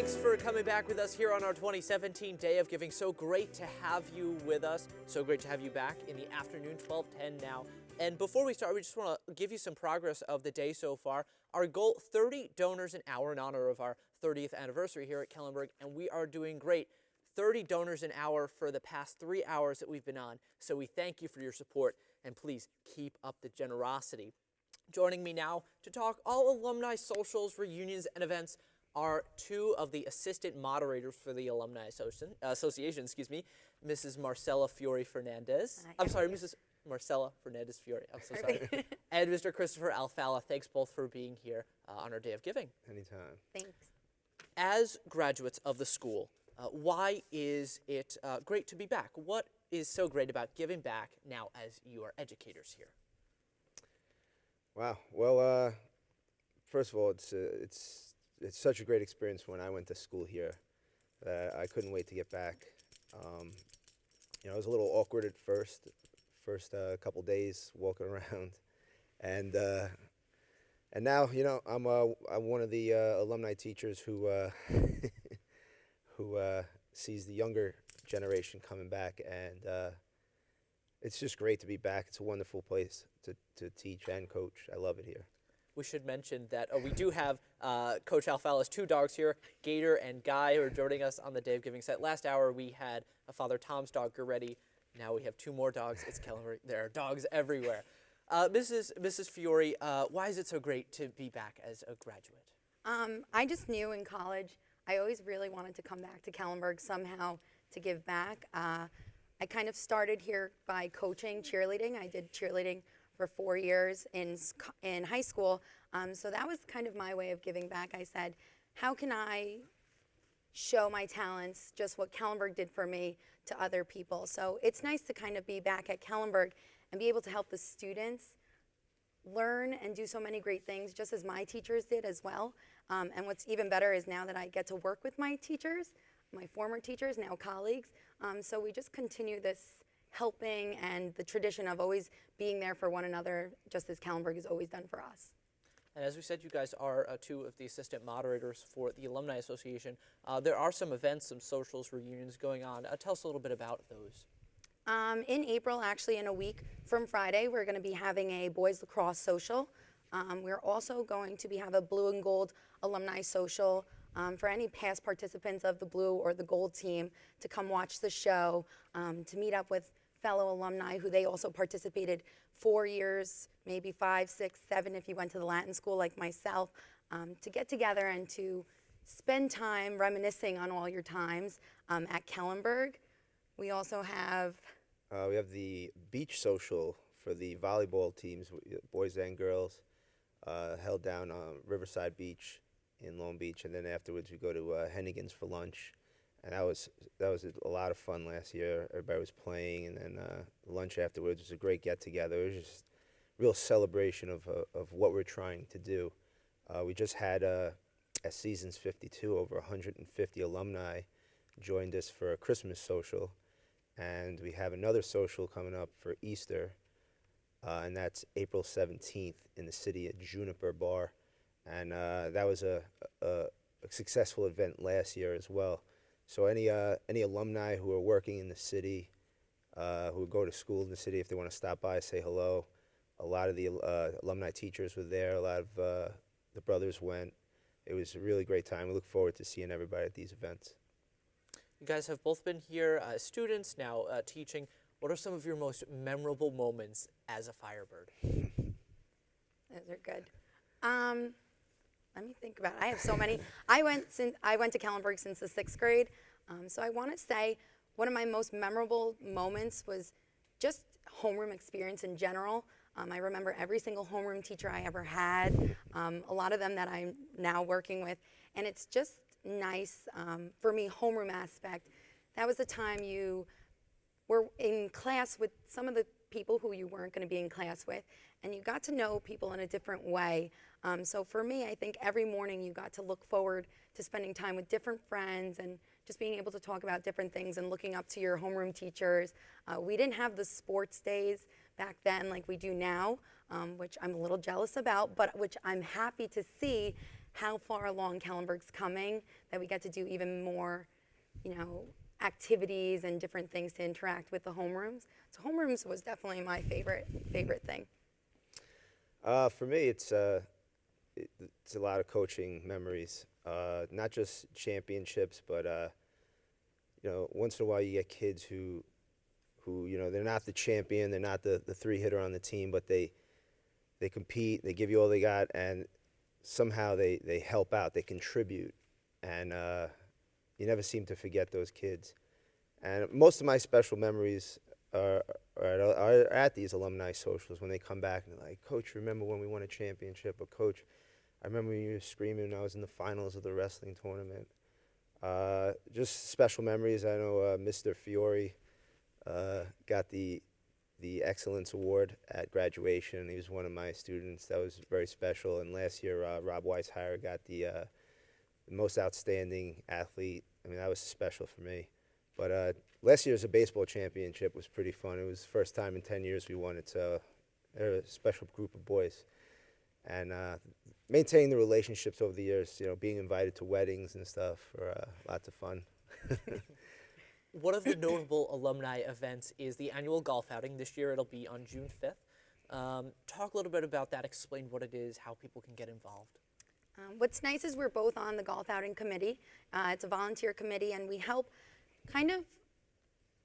Thanks for coming back with us here on our 2017 Day of Giving. So great to have you with us. So great to have you back in the afternoon, 12:10 now. And before we start, we just want to give you some progress of the day so far. Our goal, 30 donors an hour in honor of our 30th anniversary here at Kellenberg, and we are doing great. 30 donors an hour for the past 3 hours that we've been on. So we thank you for your support, and please keep up the generosity. Joining me now to talk all alumni socials, reunions, and events are two of the assistant moderators for the Alumni Association, Mrs. Marcella Fiore Fernandez. I'm sorry, Mrs. Marcella Fernandez Fiore. I'm so sorry. And Mr. Christopher Alfalla. Thanks both for being here on our Day of Giving. Anytime. Thanks. As graduates of the school, why is it great to be back? What is so great about giving back now as you are educators here? Wow. Well, first of all, it's such a great experience when I went to school here. I couldn't wait to get back. It was a little awkward at first couple days walking around, and now I'm one of the alumni teachers who who sees the younger generation coming back, and it's just great to be back. It's a wonderful place to teach and coach. I love it here. We should mention that we do have Coach Alfalla's two dogs here, Gator and Guy, who are joining us on the Day of Giving set. Last hour we had Father Tom's dog, Goretti. Now we have two more dogs. It's Kellenberg. There are dogs everywhere. Mrs. Fiore, why is it so great to be back as a graduate? I just knew in college I always really wanted to come back to Kellenberg somehow to give back. I kind of started here by coaching cheerleading. I did cheerleading for 4 years in high school, so that was kind of my way of giving back. I said, how can I show my talents, just what Kellenberg did for me, to other people? So it's nice to kind of be back at Kellenberg and be able to help the students learn and do so many great things, just as my teachers did as well. And what's even better is now that I get to work with my teachers, my former teachers, now colleagues, so we just continue this helping and the tradition of always being there for one another, just as Kellenberg has always done for us. And as we said, you guys are two of the assistant moderators for the Alumni Association. There are some events, some socials, reunions going on. Tell us a little bit about those. In April, actually in a week from Friday, we're going to be having a boys lacrosse social. We're also going to have a blue and gold alumni social for any past participants of the blue or the gold team to come watch the show, to meet up with fellow alumni who they also participated 4 years, maybe 5, 6, 7 if you went to the Latin school like myself, to get together and to spend time reminiscing on all your times at Kellenberg. We also have we have the beach social for the volleyball teams, boys and girls, held down on Riverside Beach in Long Beach, and then afterwards we go to Hennigan's for lunch. And that was a lot of fun last year. Everybody was playing, and then lunch afterwards was a great get-together. It was just a real celebration of what we're trying to do. We just had, at Seasons 52, over 150 alumni joined us for a Christmas social, and we have another social coming up for Easter, and that's April 17th in the city at Juniper Bar. And that was a successful event last year as well. So any alumni who are working in the city, who go to school in the city, if they want to stop by, say hello. A lot of the alumni teachers were there. A lot of the brothers went. It was a really great time. We look forward to seeing everybody at these events. You guys have both been here as students, now teaching. What are some of your most memorable moments as a Firebird? Those are good. Let me think about it. I have so many. I went to Kellenberg since the 6th grade, so I want to say one of my most memorable moments was just homeroom experience in general. I remember every single homeroom teacher I ever had, a lot of them that I'm now working with, and it's just nice for me, homeroom aspect. That was the time you were in class with some of the people who you weren't going to be in class with, and you got to know people in a different way. So for me, I think every morning you got to look forward to spending time with different friends and just being able to talk about different things and looking up to your homeroom teachers. We didn't have the sports days back then like we do now, which I'm a little jealous about, but which I'm happy to see how far along Kellenberg's coming, that we get to do even more, activities and different things to interact with the homerooms. So homerooms was definitely my favorite thing. For me, it's a lot of coaching memories. Not just championships, but once in a while you get kids who they're not the champion, they're not the three hitter on the team, but they compete, they give you all they got, and somehow they help out, they contribute, and you never seem to forget those kids. And most of my special memories are at these alumni socials when they come back and they're like, "Coach, remember when we won a championship?" Or, "Coach, I remember when you were screaming when I was in the finals of the wrestling tournament." Just special memories. I know Mr. Fiore got the Excellence Award at graduation. He was one of my students. That was very special. And last year, Rob Weishire got the most outstanding athlete. I mean, that was special for me. But last year's baseball championship was pretty fun. It was the first time in 10 years we won it, so they're a special group of boys. And maintaining the relationships over the years, being invited to weddings and stuff, are lots of fun. One of the notable alumni events is the annual golf outing. This year it'll be on June 5th. Talk a little bit about that, explain what it is, how people can get involved. What's nice is we're both on the golf outing committee. It's a volunteer committee, and we help kind of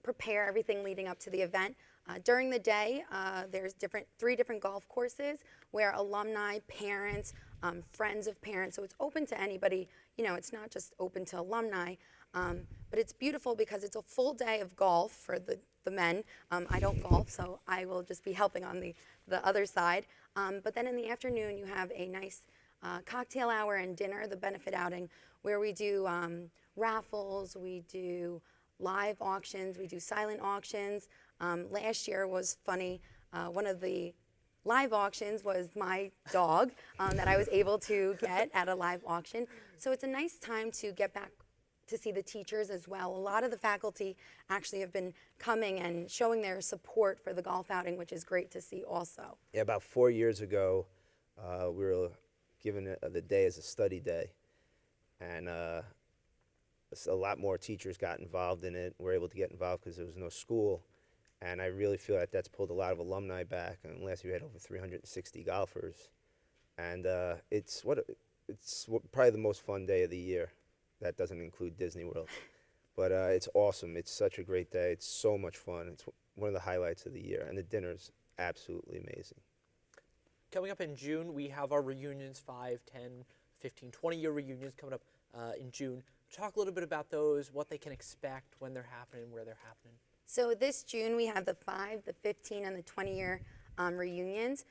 prepare everything leading up to the event. During the day, there's three different golf courses where alumni, parents, friends of parents, so it's open to anybody. It's not just open to alumni, but it's beautiful because it's a full day of golf for the men. I don't golf, so I will just be helping on the other side. But then in the afternoon, you have a nice cocktail hour and dinner, the benefit outing, where we do raffles, we do live auctions, we do silent auctions. Last year was funny. One of the live auctions was my dog that I was able to get at a live auction. So it's a nice time to get back to see the teachers as well. A lot of the faculty actually have been coming and showing their support for the golf outing, which is great to see also. Yeah, about 4 years ago, we were given the day as a study day, and a lot more teachers got involved in it. Were able to get involved because there was no school, and I really feel that that's pulled a lot of alumni back. And last year we had over 360 golfers, and it's probably the most fun day of the year. That doesn't include Disney World, but it's awesome. It's such a great day. It's so much fun. It's one of the highlights of the year, and the dinner's absolutely amazing. Coming up in June, we have our reunions, 5, 10, 15, 20-year reunions coming up in June. Talk a little bit about those, what they can expect, when they're happening, where they're happening. So this June, we have the 5, the 15, and the 20-year reunions.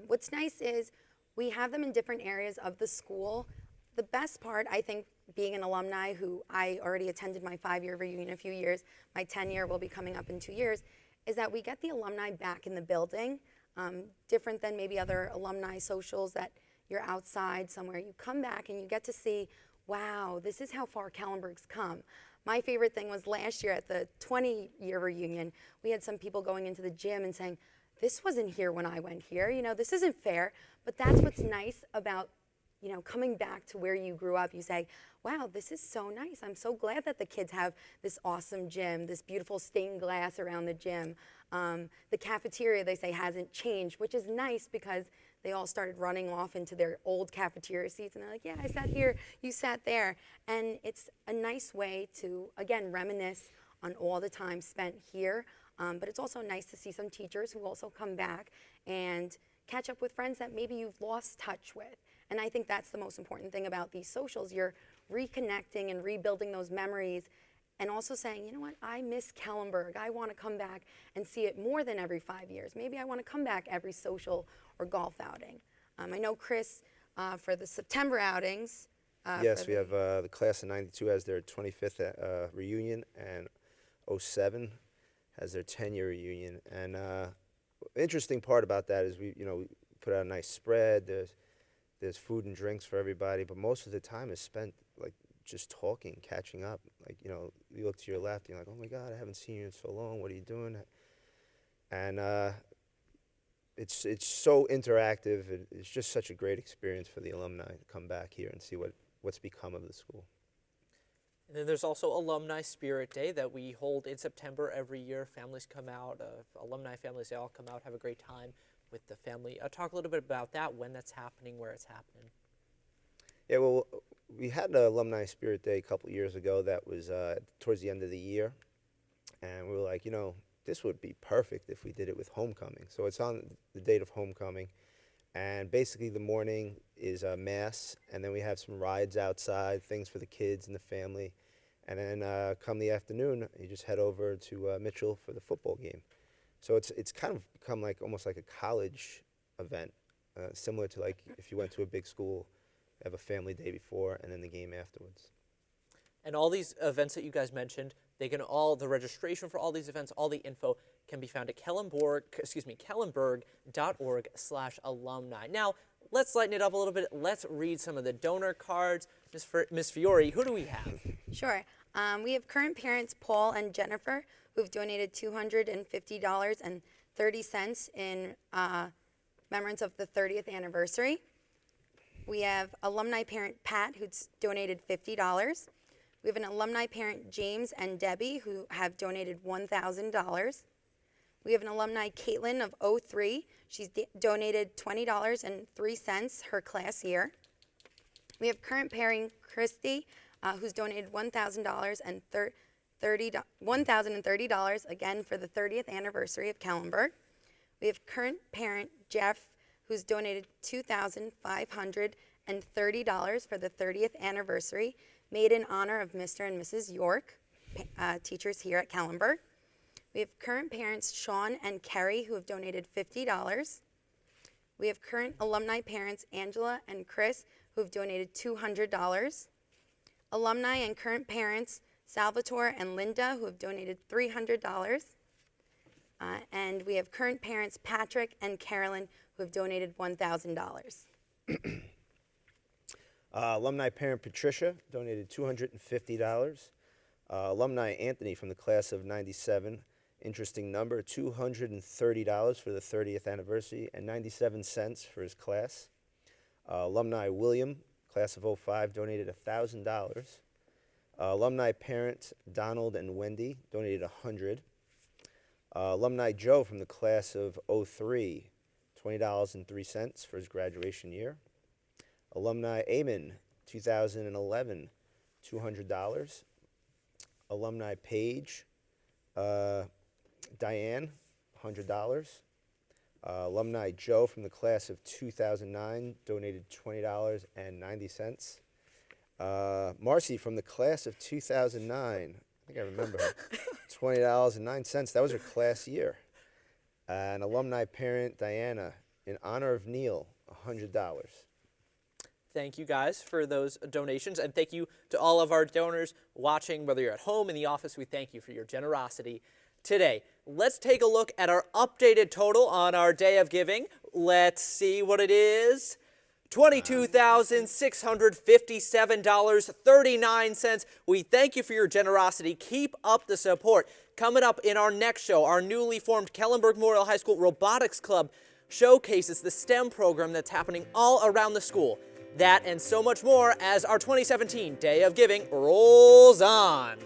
What's nice is we have them in different areas of the school. The best part, I think, being an alumni who I already attended my 5-year reunion a few years, my 10-year will be coming up in 2 years, is that we get the alumni back in the building. Different than maybe other alumni socials that you're outside somewhere. You come back and you get to see, wow, this is how far Kellenberg's come. My favorite thing was last year at the 20-year reunion, we had some people going into the gym and saying, this wasn't here when I went here, this isn't fair. But that's what's nice about coming back to where you grew up. You say, wow, this is so nice. I'm so glad that the kids have this awesome gym, this beautiful stained glass around the gym. The cafeteria, they say, hasn't changed, which is nice because they all started running off into their old cafeteria seats. And they're like, yeah, I sat here, you sat there. And it's a nice way to, again, reminisce on all the time spent here. But it's also nice to see some teachers who also come back and catch up with friends that maybe you've lost touch with. And I think that's the most important thing about these socials. You're reconnecting and rebuilding those memories and also saying, you know what, I miss Kellenberg. I want to come back and see it more than every 5 years. Maybe I want to come back every social or golf outing. I know Chris, for the September outings. Yes, we have the class of '92 has their 25th reunion, and '07 has their 10-year reunion. And interesting part about that is we put out a nice spread. There's food and drinks for everybody, but most of the time is spent like just talking, catching up. Like, you look to your left, and you're like, oh my God, I haven't seen you in so long. What are you doing? And it's so interactive. It's just such a great experience for the alumni to come back here and see what's become of the school. And then there's also Alumni Spirit Day that we hold in September every year. Families come out, alumni families, they all come out, have a great time with the family. Talk a little bit about that, when that's happening, where it's happening. Yeah, well, we had an Alumni Spirit Day a couple of years ago that was towards the end of the year. And we were like, this would be perfect if we did it with homecoming. So it's on the date of homecoming. And basically the morning is mass, and then we have some rides outside, things for the kids and the family. And then come the afternoon, you just head over to Mitchell for the football game. So it's kind of become like almost like a college event, similar to like if you went to a big school, you have a family day before and then the game afterwards. And all these events that you guys mentioned, the registration for all these events, all the info can be found at Kellenberg.org/alumni. Now, let's lighten it up a little bit. Let's read some of the donor cards. Ms. Fiore, who do we have? Sure. We have current parents Paul and Jennifer, who've donated $250.30 in remembrance of the 30th anniversary. We have alumni parent Pat, who's donated $50. We have an alumni parent James and Debbie, who have donated $1,000. We have an alumni Caitlin of 03. She's donated $20.03 her class year. We have current parent Christy, who's donated $1,030 again for the 30th anniversary of Kellenberg. We have current parent Jeff, who's donated $2,530 for the 30th anniversary, made in honor of Mr. and Mrs. York, teachers here at Kellenberg. We have current parents Sean and Kerry, who have donated $50. We have current alumni parents Angela and Chris, who have donated $200. Alumni and current parents Salvatore and Linda, who have donated $300. And we have current parents Patrick and Carolyn, who have donated $1,000. Alumni parent Patricia donated $250. Alumni Anthony from the class of 97, interesting number, $230 for the 30th anniversary and 97 cents for his class. Alumni William, class of 05, donated $1,000. Alumni parents Donald and Wendy donated $100. Alumni Joe from the class of 03, $20.03 for his graduation year. Alumni Eamon, 2011, $200. Alumni Paige, Diane, $100. Alumni Joe from the class of 2009 donated $20.90. Marcy from the class of 2009, I think I remember her, $20.09. That was her class year. And alumni parent Diana, in honor of Neil, $100. Thank you guys for those donations, and thank you to all of our donors watching, whether you're at home, in the office. We thank you for your generosity today. Let's take a look at our updated total on our day of giving. Let's see what it is. $22,657.39. We thank you for your generosity. Keep up the support. Coming up in our next show, our newly formed Kellenberg Memorial High School Robotics Club showcases the STEM program that's happening all around the school. That and so much more as our 2017 Day of Giving rolls on.